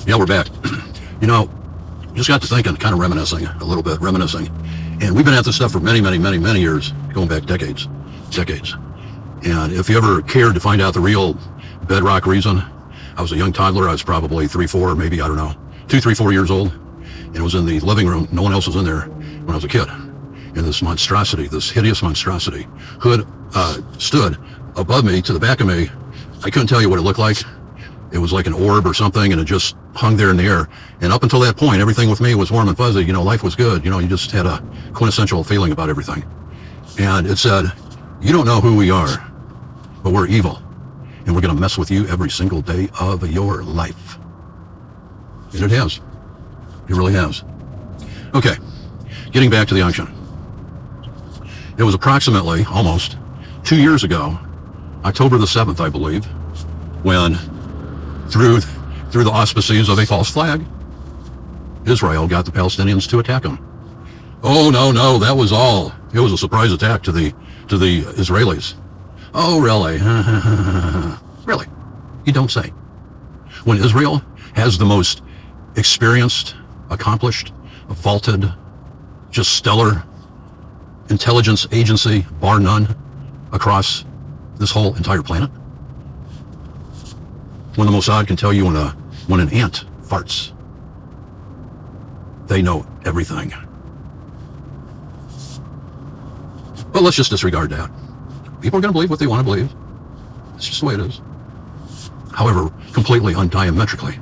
Yeah, we're back. You know, just got to thinking, kind of reminiscing a little bit, and we've been at this stuff for many, many, many, many years, going back decades. And if you ever cared to find out the real bedrock reason, I was a young toddler. I was probably 3, 4, maybe, I don't know, 2, 3, 4 years old, and it was in the living room. No one else was in there when I was a kid. And this monstrosity, this hideous monstrosity, stood above me, to the back of me. I couldn't tell you what it looked like. It was like an orb or something, and it just hung there in the air. And up until that point, everything with me was warm and fuzzy. You know, life was good. You know, you just had a quintessential feeling about everything. And it said, you don't know who we are, but we're evil. And we're going to mess with you every single day of your life. And it has. It really has. Okay, getting back to the unction. It was approximately, almost, 2 years ago, October the 7th, I believe, when through the auspices of a false flag, Israel got the Palestinians to attack them. Oh, no, that was all. It was a surprise attack to the Israelis. Oh, really? Really? You don't say. When Israel has the most experienced, accomplished, vaulted, just stellar intelligence agency, bar none, across this whole entire planet. When the Mossad can tell you when an ant farts, they know everything. But let's just disregard that. People are going to believe what they want to believe. It's just the way it is. However, completely undiametrically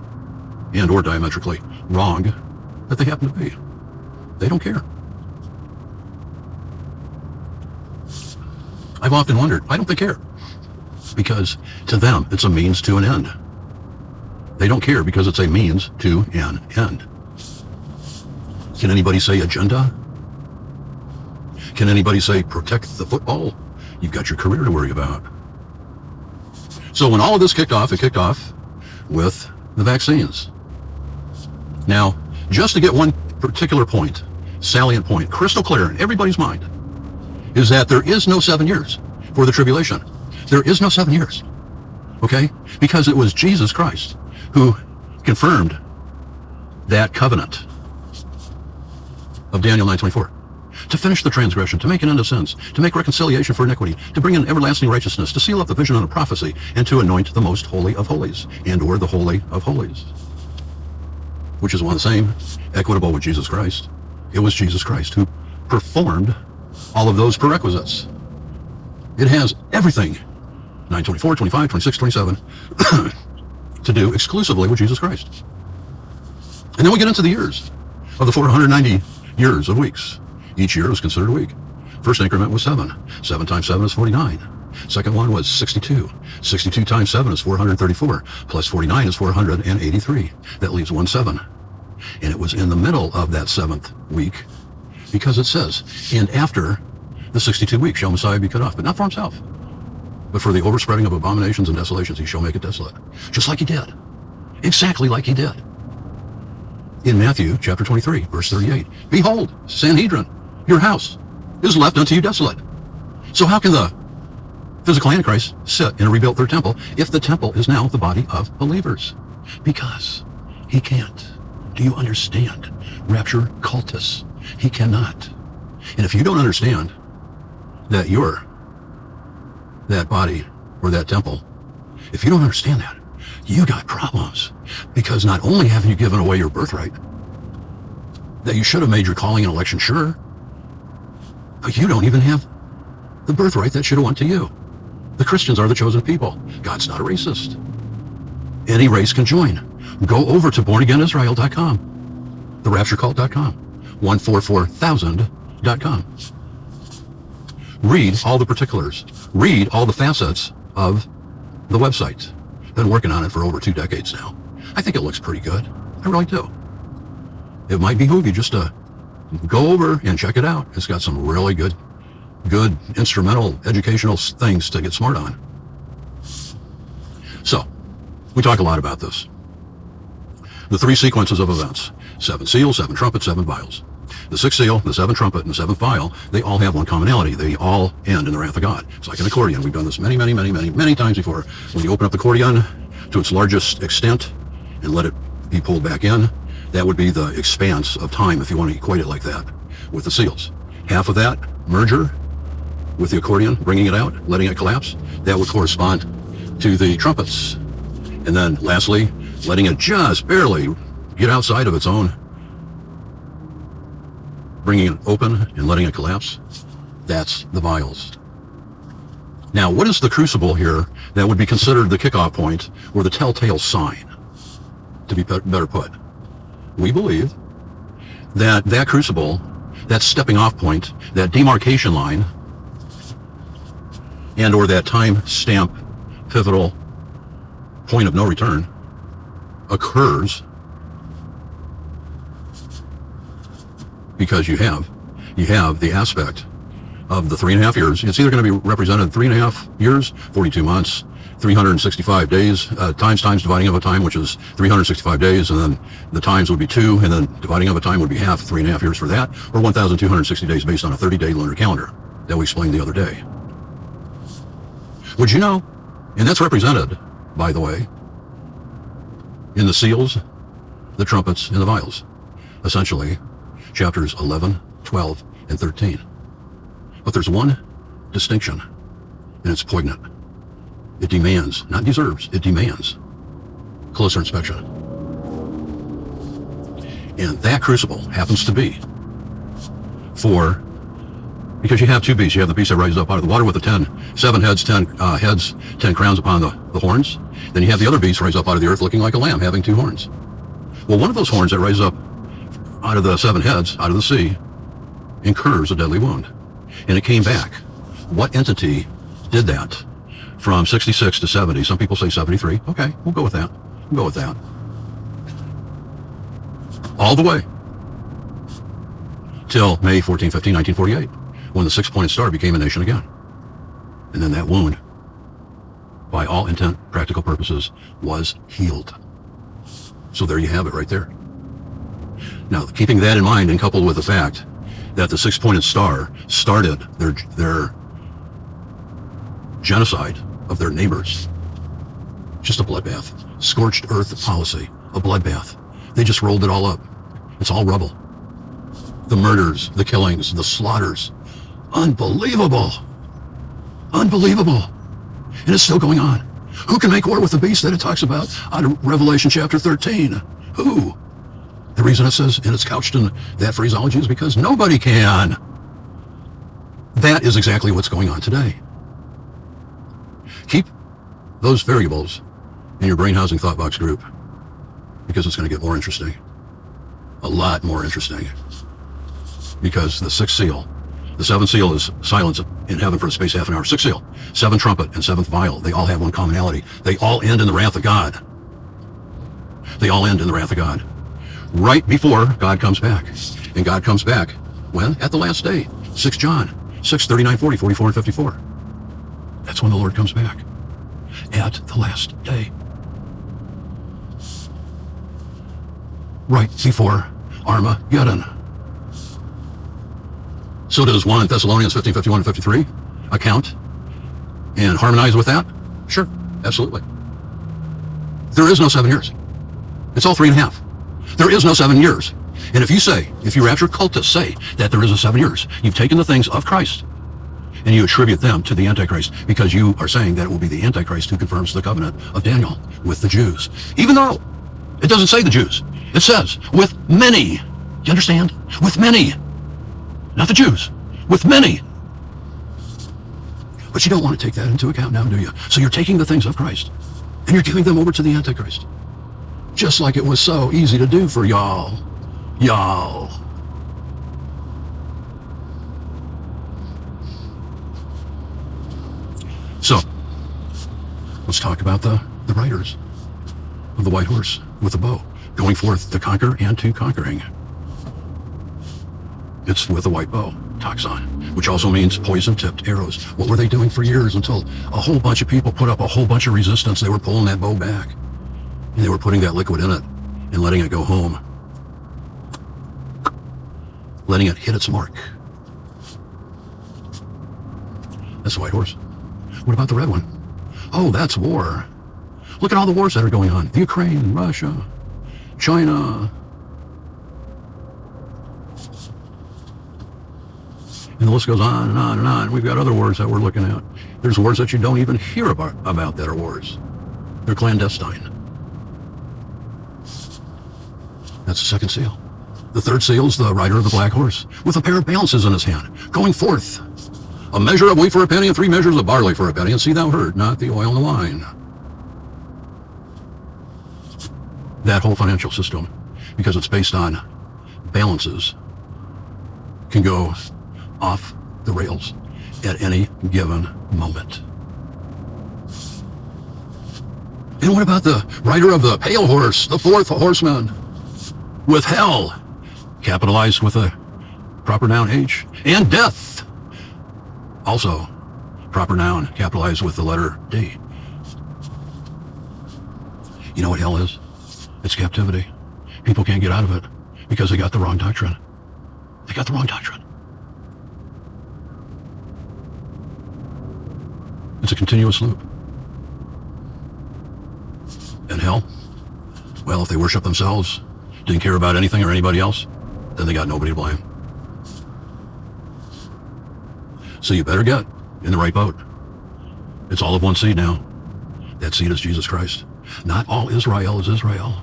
or diametrically wrong that they happen to be. They don't care. I've often wondered, why don't they care? Because to them, it's a means to an end. They don't care because it's a means to an end. Can anybody say agenda? Can anybody say protect the football? You've got your career to worry about. So when all of this kicked off, it kicked off with the vaccines. Now, just to get one particular point, salient point, crystal clear in everybody's mind, is that there is no 7 years for the tribulation. There is no 7 years. Okay? Because it was Jesus Christ who confirmed that covenant of Daniel 9:24. To finish the transgression, to make an end of sins, to make reconciliation for iniquity, to bring in everlasting righteousness, to seal up the vision and the prophecy, and to anoint the most holy of holies, and or the holy of holies. Which is one and the same, equitable with Jesus Christ. It was Jesus Christ who performed all of those prerequisites. It has everything, 9:24, 25, 26, 27, to do exclusively with Jesus Christ. And then we get into the years of the 490 years of weeks. Each year was considered a week. First increment was 7. 7 times 7 is 49. Second one was 62. 62 times 7 is 434. Plus 49 is 483. That leaves 1 7. And it was in the middle of that 7th week, because it says, and after the 62 weeks shall Messiah be cut off, but not for himself, but for the overspreading of abominations and desolations he shall make it desolate. Just like he did. Exactly like he did. In Matthew chapter 23, verse 38, behold, Sanhedrin, your house is left unto you desolate. So how can the physical Antichrist sit in a rebuilt third temple if the temple is now the body of believers? Because he can't. Do you understand? Rapture cultists. He cannot. And if you don't understand that you're that body or that temple, if you don't understand that, you got problems. Because not only haven't you given away your birthright, that you should have made your calling and election sure, but you don't even have the birthright that should have went to you. The Christians are the chosen people. God's not a racist. Any race can join. Go over to bornagainisrael.com, therapturecult.com, 144,000.com. Read all the particulars. Read all the facets of the website. Been working on it for over 2 decades now. I think it looks pretty good. I really do. It might behoove you just to go over and check it out. It's got some really good instrumental educational things to get smart on. So, we talk a lot about this. The 3 sequences of events: 7 seals, 7 trumpets, 7 vials. The 6th seal, the 7th trumpet, and the 7th vial, they all have one commonality. They all end in the wrath of God. It's like an accordion. We've done this many, many, many, many, many times before. When you open up the accordion to its largest extent and let it be pulled back in. That would be the expanse of time, if you want to equate it like that, with the seals. Half of that merger with the accordion, bringing it out, letting it collapse, that would correspond to the trumpets. And then lastly, letting it just barely get outside of its own, bringing it open and letting it collapse, that's the vials. Now, what is the crucible here that would be considered the kickoff point or the telltale sign, to be better put? We believe that that crucible, that stepping off point, that demarcation line, and or that time stamp pivotal point of no return occurs because you have the aspect of the 3.5 years. It's either going to be represented 3.5 years, 42 months, 365 days, times dividing of a time, which is 365 days, and then the times would be 2, and then dividing of a time would be half, 3.5 years for that, or 1,260 days based on a 30-day lunar calendar that we explained the other day. Would you know? And that's represented, by the way, in the seals, the trumpets, and the vials. Essentially, chapters 11, 12, and 13. But there's one distinction, and it's poignant. It demands, not deserves, it demands closer inspection. And that crucible happens to be because you have two beasts. You have the beast that rises up out of the water with the 7 heads, 10 crowns upon the horns. Then you have the other beast rise up out of the earth looking like a lamb, having 2 horns. Well, one of those horns that rises up out of the 7 heads, out of the sea, incurs a deadly wound. And it came back. What entity did that from 66 to 70? Some people say 73. Okay, we'll go with that. We'll go with that. All the way till May 14, 15, 1948, when the 6-pointed star became a nation again. And then that wound, by all intent, practical purposes, was healed. So there you have it right there. Now, keeping that in mind and coupled with the fact that the 6-pointed star started their genocide of their neighbors, just a bloodbath, scorched earth policy, a bloodbath. They just rolled it all up. It's all rubble. The murders, the killings, the slaughters. Unbelievable. Unbelievable. And it's still going on. Who can make war with the beast that it talks about out of Revelation chapter 13? Who? The reason it says, and it's couched in that phraseology, is because nobody can. That is exactly what's going on today. Keep those variables in your brain housing thought box group, because it's going to get more interesting. A lot more interesting. Because the 6th seal, the 7th seal is silence in heaven for a space half an hour. 6th seal, 7th trumpet, and 7th vial. They all have one commonality. They all end in the wrath of God. They all end in the wrath of God. Right before God comes back. And God comes back when? At the last day. 6 John, 6, 39, 40, 44, and 54. That's when the Lord comes back. At the last day. Right before Armageddon. So does 1 Thessalonians 15, 51, and 53 account and harmonize with that? Sure, absolutely. There is no 7 years. It's all 3.5. There is no 7 years. And if you rapture cultists say that there is a 7 years, you've taken the things of Christ and you attribute them to the Antichrist, because you are saying that it will be the Antichrist who confirms the covenant of Daniel with the Jews. Even though it doesn't say the Jews. It says, with many. You understand? With many. Not the Jews. With many. But you don't want to take that into account now, do you? So you're taking the things of Christ and you're giving them over to the Antichrist. Just like it was so easy to do for y'all. Y'all. So, let's talk about the riders of the white horse with the bow, going forth to conquer and to conquering. It's with a white bow, toxon, which also means poison-tipped arrows. What were they doing for years until a whole bunch of people put up a whole bunch of resistance? They were pulling that bow back, and they were putting that liquid in it and letting it go home, letting it hit its mark. That's the white horse. What about the red one? Oh, that's war. Look at all the wars that are going on. The Ukraine, Russia, China. And the list goes on and on and on. We've got other wars that we're looking at. There's wars that you don't even hear about that are wars. They're clandestine. That's the second seal. The third seal is the rider of the black horse with a pair of balances in his hand, going forth. A measure of wheat for a penny and 3 measures of barley for a penny, and see thou heard not the oil and the wine. That whole financial system, because it's based on balances, can go off the rails at any given moment. And what about the rider of the pale horse, the fourth horseman, with hell, capitalized with a proper noun H, and death, also proper noun, capitalized with the letter D. You know what hell is? It's captivity. People can't get out of it because they got the wrong doctrine. They got the wrong doctrine. It's a continuous loop. And hell, well, if they worship themselves, didn't care about anything or anybody else, then they got nobody to blame. So you better get in the right boat. It's all of one seed now. That seed is Jesus Christ. Not all Israel is Israel.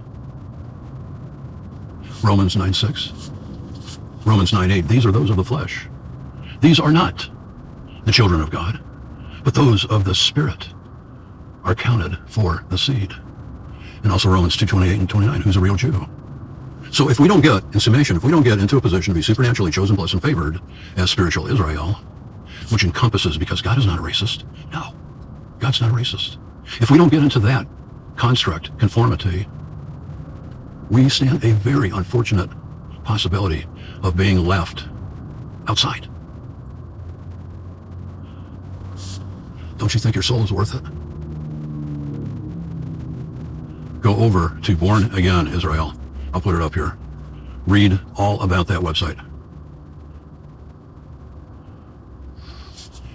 Romans 9:6. Romans 9:8. These are those of the flesh. These are not the children of God, but those of the Spirit are counted for the seed. And also Romans 2:28 and 29. Who's a real Jew? So if we don't get, in summation, if we don't get into a position to be supernaturally chosen, blessed, and favored as spiritual Israel, which encompasses, because God is not a racist. No, God's not a racist. If we don't get into that construct, conformity, we stand a very unfortunate possibility of being left outside. Don't you think your soul is worth it? Go over to Born Again Israel. I'll put it up here. Read all about that website.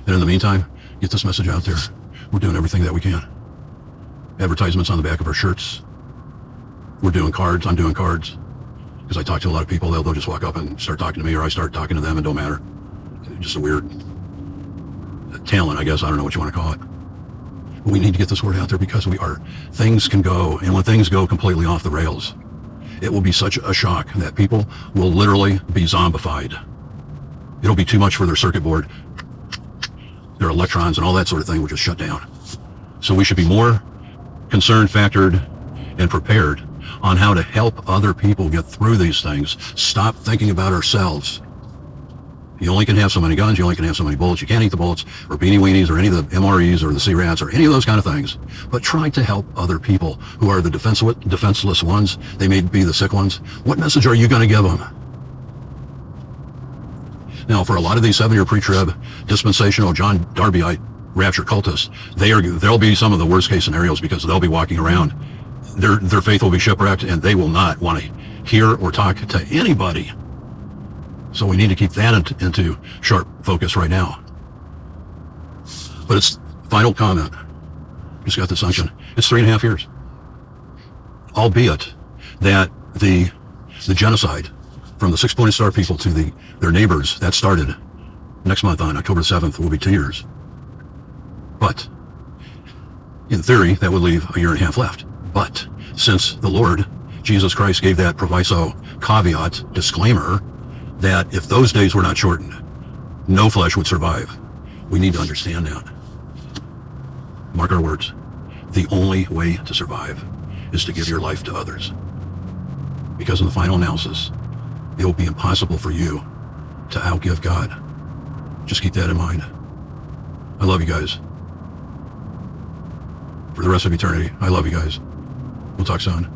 And in the meantime, get this message out there. We're doing everything that we can. Advertisements on the back of our shirts. We're doing cards. I'm doing cards. Because I talk to a lot of people. They'll just walk up and start talking to me, or I start talking to them, and don't matter. Just a weird talent, I guess. I don't know what you want to call it. But we need to get this word out there because things can go. And when things go completely off the rails, it will be such a shock that people will literally be zombified. It'll be too much for their circuit board. Their electrons and all that sort of thing will just shut down. So we should be more concerned, factored, and prepared on how to help other people get through these things. Stop thinking about ourselves. You only can have so many guns, you only can have so many bullets. You can't eat the bullets or beanie weenies or any of the MREs or the C-Rats or any of those kind of things. But try to help other people who are the defenseless ones. They may be the sick ones. What message are you going to give them? Now, for a lot of these 7-year pre-trib, dispensational, John Darbyite, rapture cultists, there'll be some of the worst case scenarios because they'll be walking around. Their faith will be shipwrecked and they will not want to hear or talk to anybody. So we need to keep that into sharp focus right now. But it's final comment. Just got this unction. It's 3.5 years. Albeit that the genocide from the 6-pointed star people to their neighbors, that started next month on October 7th, will be 2 years. But in theory, that would leave 1.5 years left. But since the Lord Jesus Christ gave that proviso, caveat, disclaimer, that if those days were not shortened, no flesh would survive. We need to understand that. Mark our words. The only way to survive is to give your life to others. Because in the final analysis, it will be impossible for you to outgive God. Just keep that in mind. I love you guys. For the rest of eternity, I love you guys. We'll talk soon.